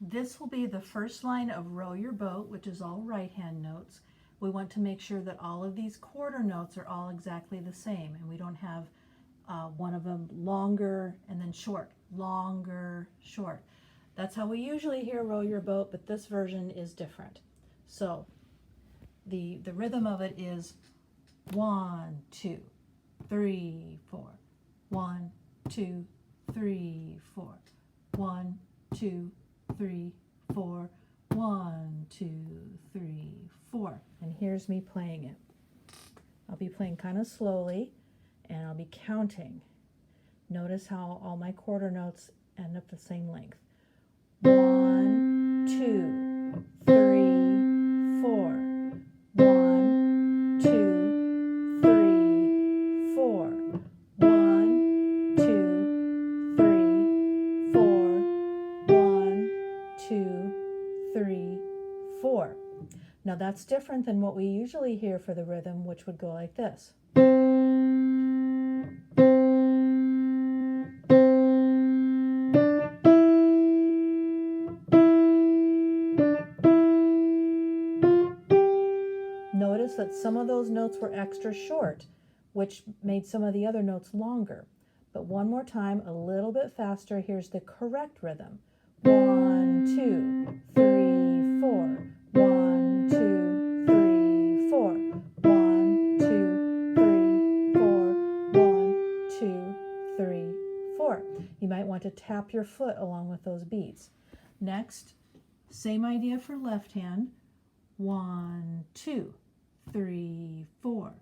This will be the first line of Row Your Boat, which is all right-hand notes. We want to make sure that all of these quarter notes are all exactly the same, and we don't have one of them longer and then short, longer, short. That's how we usually hear Row Your Boat, but this version is different. So the rhythm of it is 1, 2, 3, 4. 1, 2, 3, 4. 1, 2, 3, 4. 1, 2, 3, 4. And here's me playing it. I'll be playing kind of slowly, and I'll be counting. Notice how all my quarter notes end up the same length. 1, 2, 3, 4. 1, 2, 3, 4. 1, 2, 3, 4. 1, 2, 3, 4. Now that's different than what we usually hear for the rhythm, which would go like this. Notice that some of those notes were extra short, which made some of the other notes longer. But one more time, a little bit faster. Here's the correct rhythm. 1, 2, 3, 4. 1, 2, 3, 4. 1, 2, 3, 4. 1, 2, 3, 4. You might want to tap your foot along with those beats. Next, same idea for left hand. 1, 2, 3, 4.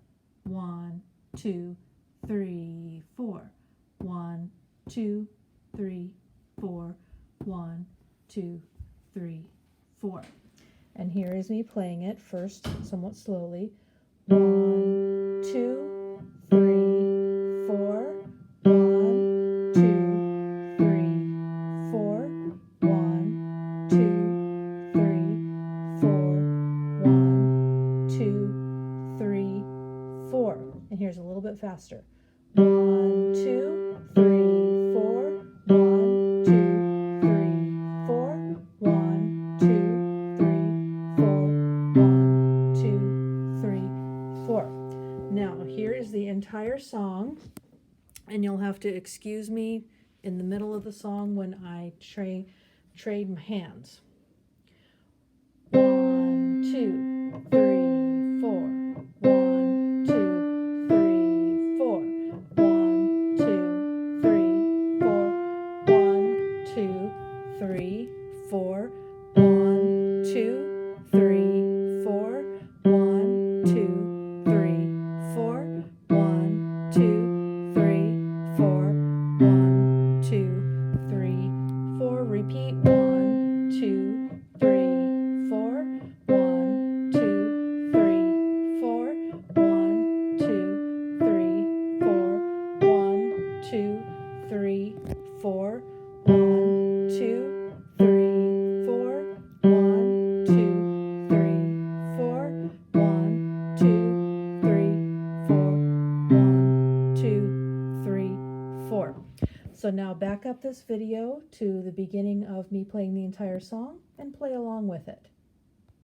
1, 2, 3, 4. 1, 2, 3, 4. 1, 2, 3, 4. And here is me playing it first somewhat slowly. 1, 2, 3, 4. 1, 2, 3, 4. 1, 2, 3, 4. 1, 2, 3, 4. And here's a little bit faster. 1, 2, 3, 4. 1, 2, 3, 4. 1, 2, 3, 4. 1, 2, 3, 4. Now here is the entire song, and you'll have to excuse me in the middle of the song when I trade my hands. 1, 2, 3, 4. 1, 2, 3, 4. 1, 2, 3, 4. 1, 2, 3, 4. 1, 2, 3, 4. 1, 2, 3, 4. 1, 2, 3, 4. 1, 2, 3, 4. Repeat. 1, 2, 3, 4. 1, 2, 3, 4. 1, 2, 3, 4. 1, 2, 3, 4. 1, 2, 3, 4. 1, 2, 3, 4. 1, 2, 3, 4. 1, 2, 3, 4. So now back up this video to the beginning of me playing the entire song and play along with it.